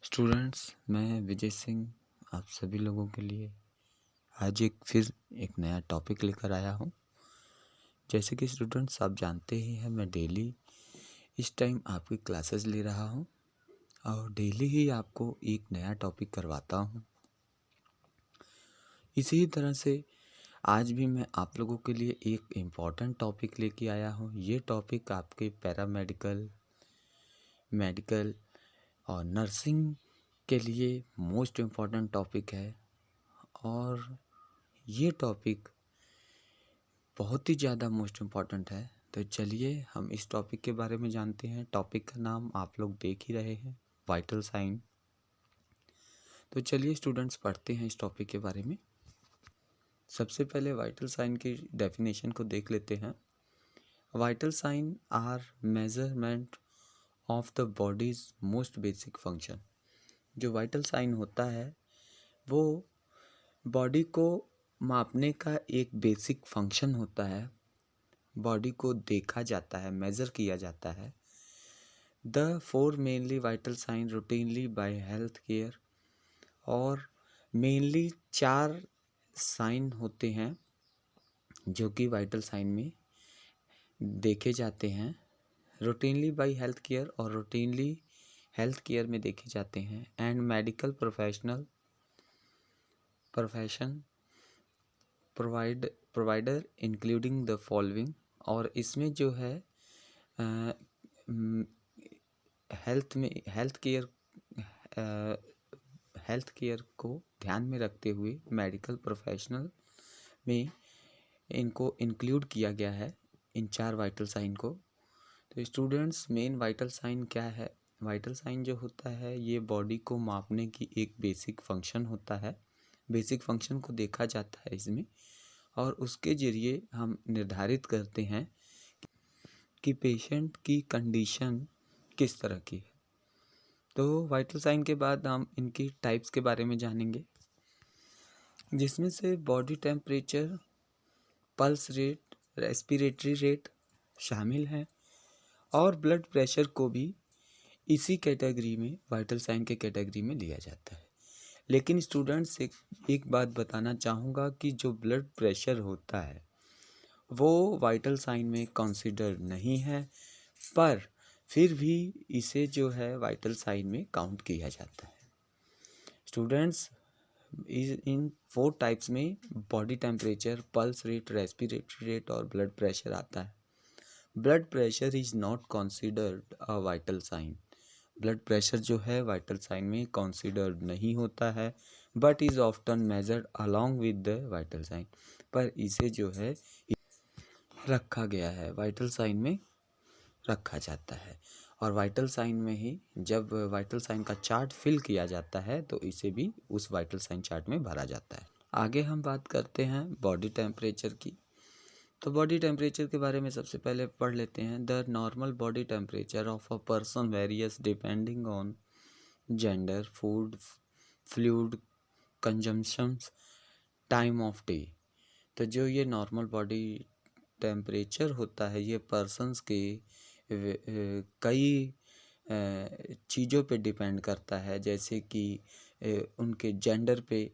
Students, मैं विजय सिंह आप सभी लोगों के लिए आज फिर एक नया टॉपिक लेकर आया हूँ। जैसे कि स्टूडेंट्स आप जानते ही हैं, मैं डेली इस टाइम आपकी क्लासेस ले रहा हूँ और डेली ही आपको एक नया टॉपिक करवाता हूँ। इसी तरह से आज भी मैं आप लोगों के लिए एक इम्पॉर्टेंट टॉपिक लेके आया हूँ। ये टॉपिक आपके पैरामेडिकल, मेडिकल और नर्सिंग के लिए मोस्ट इम्पॉर्टेंट टॉपिक है और ये टॉपिक बहुत ही ज़्यादा मोस्ट इम्पॉर्टेंट है। तो चलिए हम इस टॉपिक के बारे में जानते हैं। टॉपिक का नाम आप लोग देख ही रहे हैं, वाइटल साइन। तो चलिए स्टूडेंट्स पढ़ते हैं इस टॉपिक के बारे में। सबसे पहले वाइटल साइन की डेफिनेशन को देख लेते हैं। Vital sign are measurement of the body's most basic function. जो वाइटल साइन होता है वो बॉडी को मापने का एक बेसिक फंक्शन होता है। बॉडी को देखा जाता है, मेज़र किया जाता है। The four mainly vital sign routinely by health care, और मेनली 4 साइन होते हैं जो कि वाइटल साइन में देखे जाते हैं। रूटीनली बाय हेल्थ केयर और रूटीनली हेल्थ केयर में देखे जाते हैं। And medical profession provider including the following. और इसमें जो है हेल्थ केयर को ध्यान में रखते हुए मेडिकल प्रोफेशनल में इनको इंक्लूड किया गया है, इन 4 वाइटल साइन को। तो स्टूडेंट्स, मेन वाइटल साइन क्या है? वाइटल साइन जो होता है ये बॉडी को मापने की एक बेसिक फंक्शन होता है। बेसिक फंक्शन को देखा जाता है इसमें और उसके ज़रिए हम निर्धारित करते हैं कि पेशेंट की कंडीशन किस तरह की है। तो वाइटल साइन के बाद हम इनकी टाइप्स के बारे में जानेंगे, जिसमें से body temperature, pulse rate, respiratory rate शामिल हैं और ब्लड प्रेशर को भी इसी कैटेगरी में, वाइटल साइन के कैटेगरी में लिया जाता है। लेकिन स्टूडेंट्स एक बात बताना चाहूँगा कि जो ब्लड प्रेशर होता है वो वाइटल साइन में कंसीडर नहीं है, पर फिर भी इसे जो है वाइटल साइन में काउंट किया जाता है। स्टूडेंट्स, इन 4 टाइप्स में body temperature, pulse rate, respiratory rate और ब्लड प्रेशर आता है। Blood pressure is not considered a vital sign. Blood pressure जो है वाइटल साइन में कंसीडर्ड नहीं होता है, but is often measured along with the vital sign. पर इसे जो है रखा गया है, वाइटल साइन में रखा जाता है और वाइटल साइन में ही जब वाइटल साइन का चार्ट फिल किया जाता है तो इसे भी उस वाइटल साइन चार्ट में भरा जाता है। आगे हम बात करते हैं बॉडी टेम्परेचर की। तो बॉडी टेम्परेचर के बारे में सबसे पहले पढ़ लेते हैं। The normal body temperature of a person various depending on gender, food, fluid consumption, time of day. तो जो ये नॉर्मल बॉडी टेम्परेचर होता है ये पर्सन्स के कई चीज़ों पे डिपेंड करता है, जैसे कि उनके जेंडर पे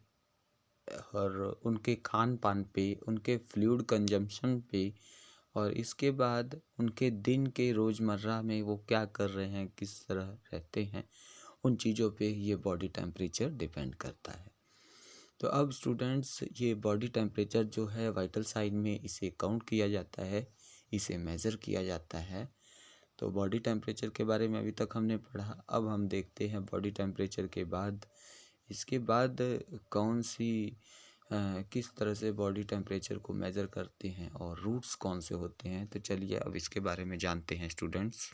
और उनके खान पान पे, उनके फ्लूइड कंजम्पशन पे, और इसके बाद उनके दिन के रोज़मर्रा में वो क्या कर रहे हैं, किस तरह रहते हैं, उन चीज़ों पे ये बॉडी टेम्परेचर डिपेंड करता है। तो अब स्टूडेंट्स, ये बॉडी टेम्परेचर जो है वाइटल साइन में इसे काउंट किया जाता है, इसे मेज़र किया जाता है। तो बॉडी टेम्परेचर के बारे में अभी तक हमने पढ़ा। अब हम देखते हैं बॉडी टेम्परेचर के बाद इसके बाद कौन सी किस तरह से बॉडी टेम्परेचर को मेज़र करते हैं और रूट्स कौन से होते हैं। तो चलिए अब इसके बारे में जानते हैं स्टूडेंट्स।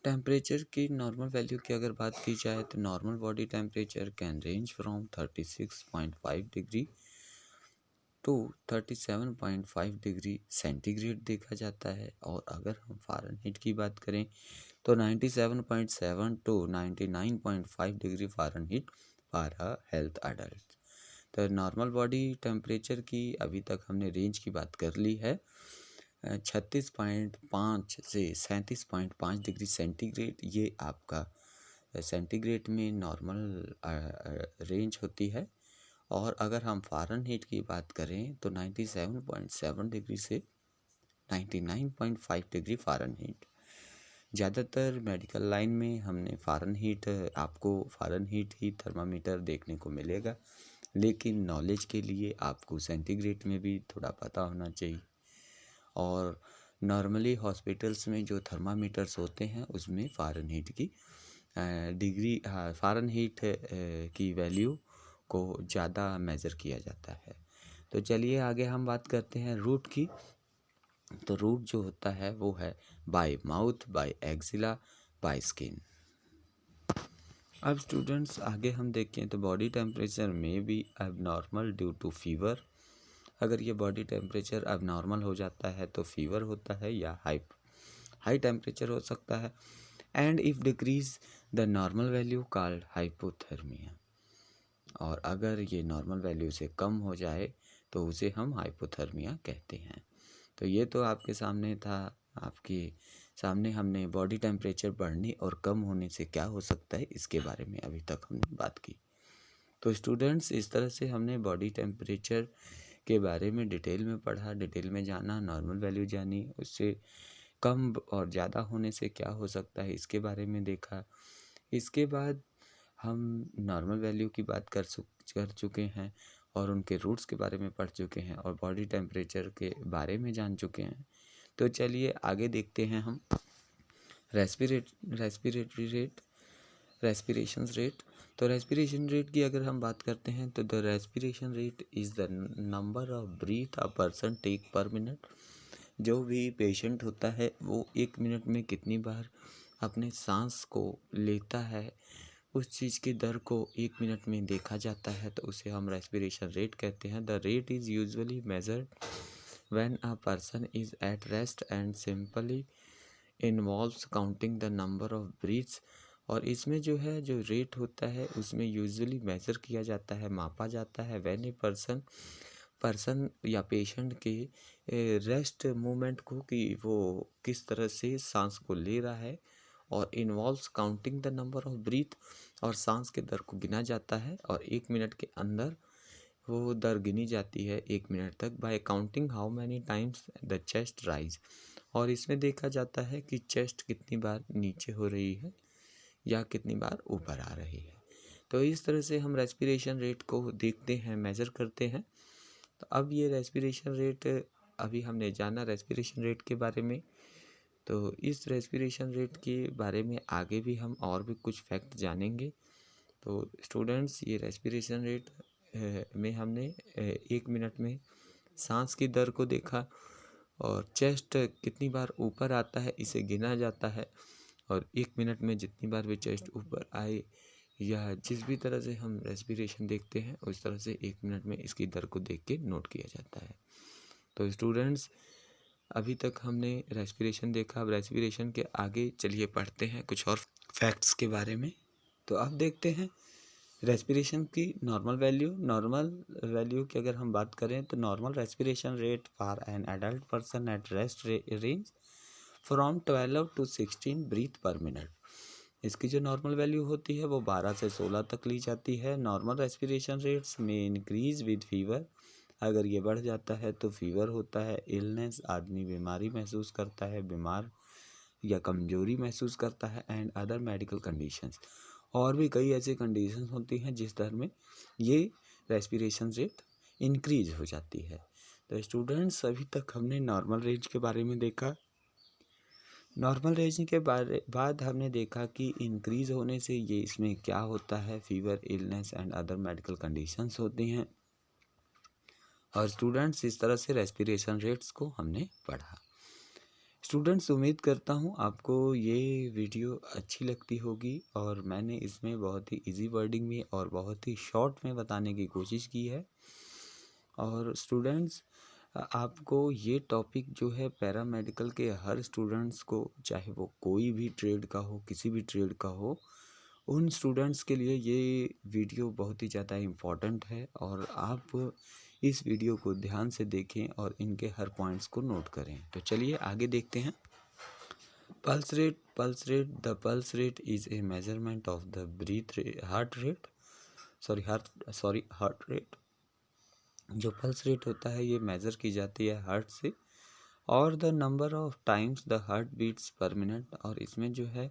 टेम्परेचर की नॉर्मल वैल्यू की अगर बात की जाए तो normal body temperature can range from 36.5 degree to 37.5 degree centigrade देखा जाता है। और अगर हम फ़ारेनहीट की बात करें तो 97.7 to 99.5 degree Fahrenheit for a health adult. तो नॉर्मल बॉडी टेम्परेचर की अभी तक हमने रेंज की बात कर ली है। 36.5 से 37.5 डिग्री सेंटीग्रेड ये आपका सेंटीग्रेड में नॉर्मल रेंज होती है, और अगर हम फ़ारेनहीट की बात करें तो 97.7 डिग्री से 99.5 डिग्री फ़ारेनहीट। ज़्यादातर मेडिकल लाइन में हमने फ़ारेनहीट, आपको फ़ारेनहीट ही थर्मामीटर देखने को मिलेगा, लेकिन नॉलेज के लिए आपको सेंटीग्रेड में भी थोड़ा पता होना चाहिए। और नॉर्मली हॉस्पिटल्स में जो थर्मामीटर्स होते हैं उसमें फ़ारेनहीट की फ़ारेनहीट की वैल्यू को ज़्यादा मेज़र किया जाता है। तो चलिए आगे हम बात करते हैं रूट की। तो रूट जो होता है वो है by mouth, by axilla, by skin. अब स्टूडेंट्स आगे हम देखें तो बॉडी टेम्परेचर में भी एबनॉर्मल ड्यू टू फीवर। अगर ये बॉडी टेम्परेचर एबनॉर्मल हो जाता है तो फीवर होता है या हाई टेम्परेचर हो सकता है। And if decrease the normal value called hypothermia. और अगर ये नॉर्मल वैल्यू से कम हो जाए तो उसे हम हाइपोथर्मिया कहते हैं। तो ये तो आपके सामने था, आपके सामने हमने बॉडी टेम्परेचर बढ़ने और कम होने से क्या हो सकता है इसके बारे में अभी तक हमने बात की। तो स्टूडेंट्स इस तरह से हमने बॉडी टेम्परेचर के बारे में डिटेल में पढ़ा, डिटेल में जाना, नॉर्मल वैल्यू जानी, उससे कम और ज़्यादा होने से क्या हो सकता है इसके बारे में देखा। इसके बाद हम नॉर्मल वैल्यू की बात कर चुके हैं और उनके रूट्स के बारे में पढ़ चुके हैं और बॉडी टेम्परेचर के बारे में जान चुके हैं। तो चलिए आगे देखते हैं हम रेस्पिरेटरी रेट, रेस्पिरेशन रेट। तो रेस्पिरेशन रेट की अगर हम बात करते हैं तो the respiration rate is the number of breath a person take per minute. जो भी पेशेंट होता है वो 1 मिनट में कितनी बार अपने सांस को लेता है, उस चीज़ की दर को 1 मिनट में देखा जाता है, तो उसे हम रेस्पिरेशन रेट कहते हैं। The rate is usually measured when a person is at rest and simply involves counting the number of breaths. और इसमें जो है जो रेट होता है उसमें यूजुअली मेज़र किया जाता है, मापा जाता है व्हेन ए पर्सन या पेशेंट के रेस्ट मूवमेंट को, कि वो किस तरह से सांस को ले रहा है, और involves counting the number of breathe, और सांस के दर को गिना जाता है और 1 मिनट के अंदर वो दर गिनी जाती है 1 मिनट तक bye counting how many times the chest rise. और इसमें देखा जाता है कि चेस्ट कितनी बार नीचे हो रही है या कितनी बार ऊपर आ रही है। तो इस तरह से हम रेस्पिरेशन रेट को देखते हैं, मेज़र करते हैं। तो अब ये रेस्पिरेशन रेट, अभी हमने जाना रेस्पिरेशन रेट के बारे में, तो इस रेस्पिरेशन रेट के बारे में आगे भी हम और भी कुछ फैक्ट जानेंगे। तो स्टूडेंट्स ये रेस्पिरेशन रेट में हमने 1 मिनट में सांस की दर को देखा, और चेस्ट कितनी बार ऊपर आता है इसे गिना जाता है, और 1 मिनट में जितनी बार भी चेस्ट ऊपर आए या जिस भी तरह से हम रेस्पिरेशन देखते हैं उस तरह से 1 मिनट में इसकी दर को देख के नोट किया जाता है। तो स्टूडेंट्स अभी तक हमने रेस्पिरेशन देखा, अब रेस्पिरेशन के आगे चलिए पढ़ते हैं कुछ और फैक्ट्स के बारे में। तो अब देखते हैं रेस्पिरेशन की नॉर्मल वैल्यू की अगर हम बात करें तो normal respiration rate for an adult person at rest range from 12 to 16 breath per minute. इसकी जो नॉर्मल वैल्यू होती है वो 12 से 16 तक ली जाती है। नॉर्मल रेस्पिरेशन रेट्स में इंक्रीज विद फीवर, अगर ये बढ़ जाता है तो फीवर होता है। इलनेस, आदमी बीमारी महसूस करता है, बीमार या कमजोरी महसूस करता है। एंड अदर मेडिकल कंडीशंस, और भी कई ऐसी कंडीशंस होती हैं जिस दर में ये रेस्पिरेशन रेट इंक्रीज हो जाती है। तो स्टूडेंट्स अभी तक हमने नॉर्मल रेंज के बारे में देखा। नॉर्मल रेंज के बाद हमने देखा कि इंक्रीज होने से ये इसमें क्या होता है, fever, illness and other medical conditions होती हैं। और स्टूडेंट्स इस तरह से रेस्पिरेशन रेट्स को हमने पढ़ा। स्टूडेंट्स उम्मीद करता हूँ आपको ये वीडियो अच्छी लगती होगी, और मैंने इसमें बहुत ही इजी वर्डिंग में और बहुत ही शॉर्ट में बताने की कोशिश की है। और स्टूडेंट्स आपको ये टॉपिक जो है पैरामेडिकल के हर स्टूडेंट्स को, चाहे वो कोई भी ट्रेड का हो, किसी भी ट्रेड का हो, उन स्टूडेंट्स के लिए ये वीडियो बहुत ही ज़्यादा इम्पॉर्टेंट है। और आप इस वीडियो को ध्यान से देखें और इनके हर पॉइंट्स को नोट करें। तो चलिए आगे देखते हैं। The pulse rate is a measurement of the heart rate. Heart rate. जो पल्स रेट होता है ये मेज़र की जाती है हार्ट से, और the number of times the heart beats per minute, और इसमें जो है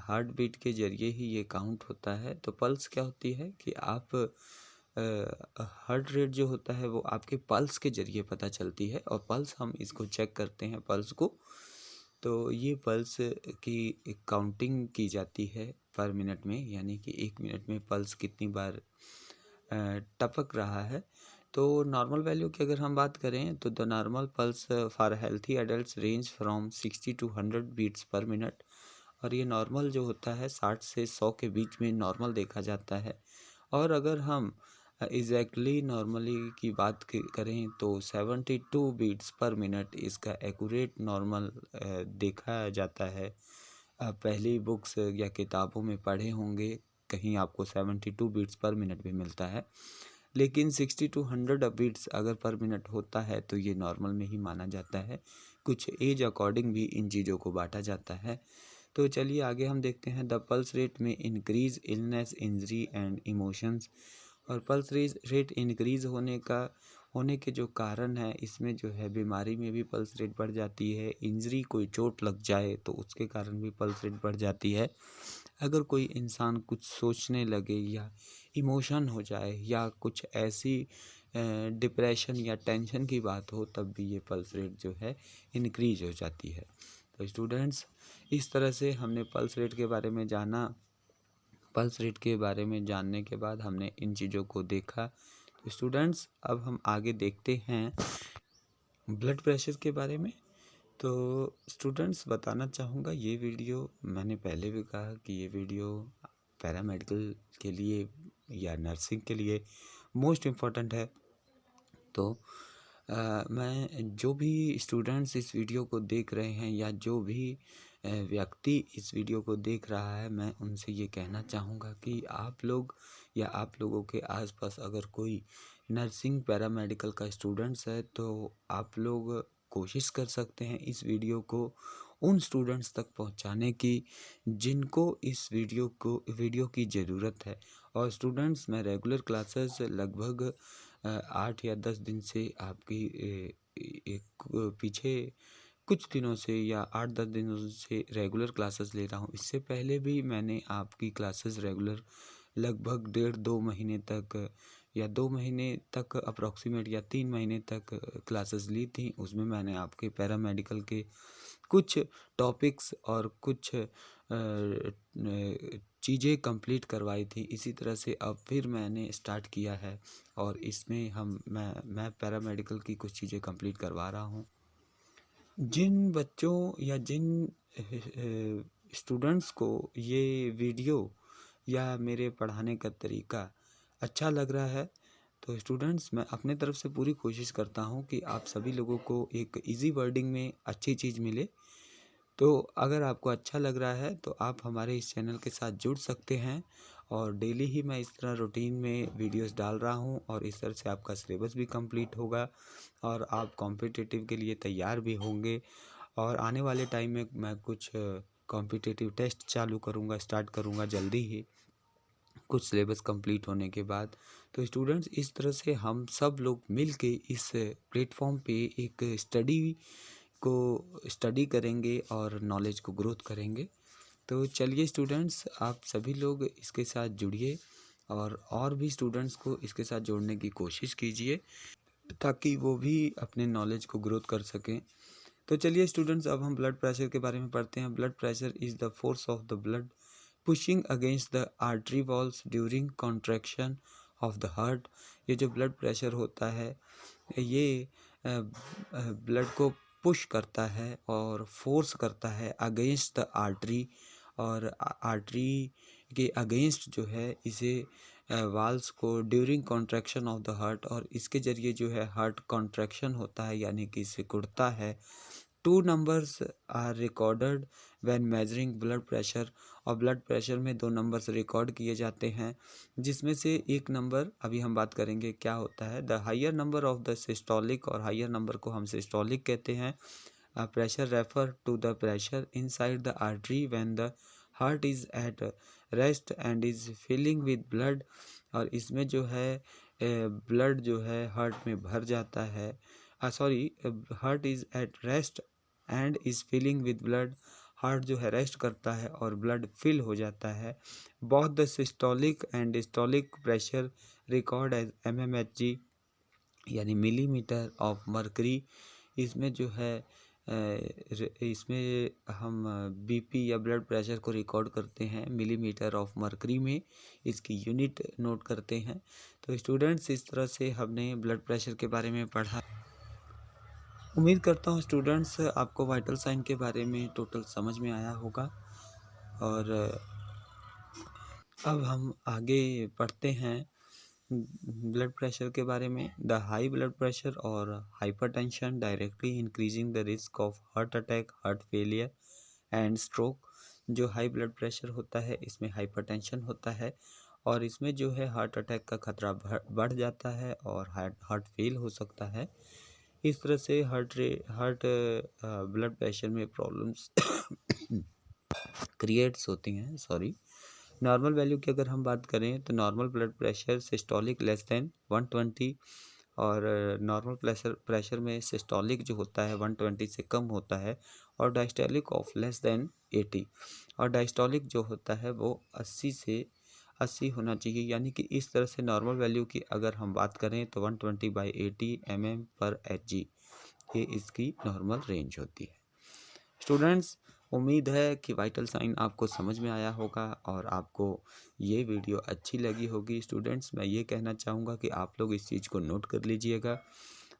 हार्ट बीट के जरिए ही ये काउंट होता है। तो पल्स क्या होती है कि आप हार्ट रेट जो होता है वो आपके पल्स के जरिए पता चलती है, और पल्स हम इसको चेक करते हैं पल्स को। तो ये पल्स की काउंटिंग की जाती है पर मिनट में, यानी कि 1 मिनट में पल्स कितनी बार टपक रहा है। तो नॉर्मल वैल्यू की अगर हम बात करें तो the normal pulse for healthy adults range from 60 to 100 beats per minute, और ये नॉर्मल जो होता है 60 से 100 के बीच में नॉर्मल देखा जाता है। और अगर हम एग्जैक्टली नॉर्मली की बात करें तो 72 बीट्स पर मिनट इसका एक्यूरेट नॉर्मल देखा जाता है। पहली बुक्स या किताबों में पढ़े होंगे, कहीं आपको 72 बीट्स पर मिनट भी मिलता है, लेकिन 60 to 100 बीट्स अगर पर मिनट होता है तो ये नॉर्मल में ही माना जाता है। कुछ एज अकॉर्डिंग भी इन चीज़ों को बांटा जाता है। तो चलिए आगे हम देखते हैं द पल्स रेट में increase illness injury and emotions. और पल्स रेट इंक्रीज होने के जो कारण है, इसमें जो है बीमारी में भी पल्स रेट बढ़ जाती है। इंजरी, कोई चोट लग जाए तो उसके कारण भी पल्स रेट बढ़ जाती है। अगर कोई इंसान कुछ सोचने लगे या इमोशन हो जाए या कुछ ऐसी डिप्रेशन या टेंशन की बात हो, तब भी ये पल्स रेट जो है इंक्रीज हो जाती है। तो स्टूडेंट्स, इस तरह से हमने पल्स रेट के बारे में जाना। पल्स रेट के बारे में जानने के बाद हमने इन चीज़ों को देखा। तो स्टूडेंट्स, अब हम आगे देखते हैं ब्लड प्रेशर के बारे में। तो स्टूडेंट्स, बताना चाहूँगा, ये वीडियो मैंने पहले भी कहा कि ये वीडियो पैरामेडिकल के लिए या नर्सिंग के लिए मोस्ट इम्पॉर्टेंट है। तो मैं जो भी स्टूडेंट्स इस वीडियो को देख रहे हैं या जो भी व्यक्ति इस वीडियो को देख रहा है, मैं उनसे ये कहना चाहूँगा कि आप लोग या आप लोगों के आसपास अगर कोई नर्सिंग पैरामेडिकल का स्टूडेंट्स है, तो आप लोग कोशिश कर सकते हैं इस वीडियो को उन स्टूडेंट्स तक पहुंचाने की जिनको इस वीडियो की ज़रूरत है। और स्टूडेंट्स, मैं रेगुलर क्लासेस लगभग 8 या 10 दिन से आपकी एक पीछे कुछ दिनों से या 8-10 दिनों से रेगुलर क्लासेस ले रहा हूँ। इससे पहले भी मैंने आपकी क्लासेस रेगुलर लगभग 1.5-2 महीने तक या 2 महीने तक अप्रॉक्सीमेट या 3 महीने तक क्लासेस ली थी। उसमें मैंने आपके पैरामेडिकल के कुछ टॉपिक्स और कुछ चीज़ें कंप्लीट करवाई थी। इसी तरह से अब फिर मैंने स्टार्ट किया है और इसमें मैं पैरामेडिकल की कुछ चीज़ें कंप्लीट करवा रहा हूँ। जिन बच्चों या जिन स्टूडेंट्स को ये वीडियो या मेरे पढ़ाने का तरीका अच्छा लग रहा है, तो स्टूडेंट्स, मैं अपने तरफ से पूरी कोशिश करता हूँ कि आप सभी लोगों को एक इजी वर्डिंग में अच्छी चीज़ मिले। तो अगर आपको अच्छा लग रहा है तो आप हमारे इस चैनल के साथ जुड़ सकते हैं, और डेली ही मैं इस तरह रूटीन में वीडियोस डाल रहा हूं, और इस तरह से आपका सिलेबस भी कंप्लीट होगा और आप कॉम्पिटिटिव के लिए तैयार भी होंगे। और आने वाले टाइम में मैं कुछ कॉम्पिटिटिव टेस्ट स्टार्ट करूंगा जल्दी ही, कुछ सिलेबस कंप्लीट होने के बाद। तो स्टूडेंट्स, इस तरह से हम सब लोग मिल के इस प्लेटफॉर्म पे एक स्टडी करेंगे और नॉलेज को ग्रोथ करेंगे। तो चलिए स्टूडेंट्स, आप सभी लोग इसके साथ जुड़िए और भी स्टूडेंट्स को इसके साथ जोड़ने की कोशिश कीजिए ताकि वो भी अपने नॉलेज को ग्रोथ कर सकें। तो चलिए स्टूडेंट्स, अब हम ब्लड प्रेशर के बारे में पढ़ते हैं। Blood pressure is the force of the blood pushing against the artery walls during contraction of the heart. ये जो ब्लड प्रेशर होता है, ये ब्लड को पुश करता है और फोर्स करता है अगेंस्ट द आर्टरी, और आर्टरी के अगेंस्ट जो है इसे वाल्स को during contraction of the heart, और इसके ज़रिए जो है हार्ट कॉन्ट्रैक्शन होता है, यानी कि सिकुड़ता है। 2 numbers are recorded when measuring blood pressure, और ब्लड प्रेशर में 2 नंबर्स रिकॉर्ड किए जाते हैं, जिसमें से एक नंबर अभी हम बात करेंगे क्या होता है। The higher number of the systolic, और हायर नंबर को हम सिस्टोलिक कहते हैं, pressure refer to the pressure inside the artery when the heart is at rest and is filling with blood। और इसमें जो है ब्लड जो है हार्ट में भर जाता है, heart is at rest and is filling with blood. Heart जो है रेस्ट करता है और ब्लड फिल हो जाता है। Both the systolic and diastolic pressure record as mmHg यानी मिलीमीटर ऑफ मर्करी। इसमें जो है इसमें हम बीपी या ब्लड प्रेशर को रिकॉर्ड करते हैं मिलीमीटर ऑफ मर्करी में, इसकी यूनिट नोट करते हैं। तो स्टूडेंट्स, इस तरह से हमने ब्लड प्रेशर के बारे में पढ़ा। उम्मीद करता हूँ स्टूडेंट्स आपको वाइटल साइन के बारे में टोटल समझ में आया होगा। और अब हम आगे पढ़ते हैं ब्लड प्रेशर के बारे में। द हाई ब्लड प्रेशर और hypertension directly increasing the risk of heart attack, heart failure and stroke. जो हाई ब्लड प्रेशर होता है इसमें हाइपरटेंशन होता है और इसमें जो है हार्ट अटैक का खतरा बढ़ जाता है और हार्ट फेल हो सकता है। इस तरह से हार्ट ब्लड प्रेशर में प्रॉब्लम्स क्रिएट्स होती हैं। नॉर्मल वैल्यू की अगर हम बात करें तो normal blood pressure systolic less than 120 और नॉर्मल प्रेशर में सिस्टोलिक जो होता है 120 से कम होता है और डायस्टोलिक ऑफ लेस देन 80 और डायस्टोलिक जो होता है वो 80 से 80 होना चाहिए। यानी कि इस तरह से नॉर्मल वैल्यू की अगर हम बात करें तो 120/80 mm/Hg ये इसकी नॉर्मल रेंज होती है। स्टूडेंट्स, उम्मीद है कि वाइटल साइन आपको समझ में आया होगा और आपको ये वीडियो अच्छी लगी होगी। स्टूडेंट्स, मैं ये कहना चाहूँगा कि आप लोग इस चीज़ को नोट कर लीजिएगा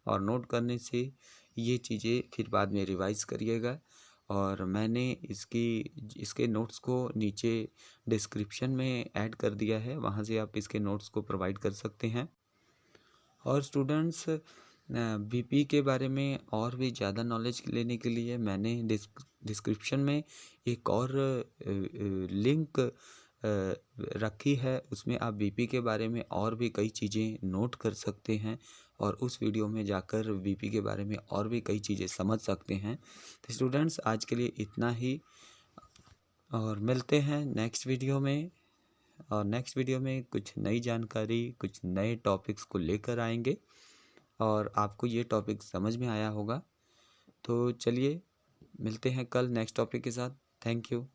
और नोट करने से ये चीज़ें फिर बाद में रिवाइज़ करिएगा। और मैंने इसके नोट्स को नीचे डिस्क्रिप्शन में ऐड कर दिया है, वहाँ से आप इसके नोट्स को प्रोवाइड कर सकते हैं। और स्टूडेंट्स, बीपी के बारे में और भी ज़्यादा नॉलेज लेने के लिए मैंने डिस्क्रिप्शन में एक और लिंक रखी है, उसमें आप बीपी के बारे में और भी कई चीज़ें नोट कर सकते हैं और उस वीडियो में जाकर बीपी के बारे में और भी कई चीज़ें समझ सकते हैं। तो स्टूडेंट्स, आज के लिए इतना ही और मिलते हैं नेक्स्ट वीडियो में। और नेक्स्ट वीडियो में कुछ नई जानकारी, कुछ नए टॉपिक्स को लेकर आएंगे और आपको ये टॉपिक समझ में आया होगा। तो चलिए मिलते हैं कल नेक्स्ट टॉपिक के साथ। Thank you.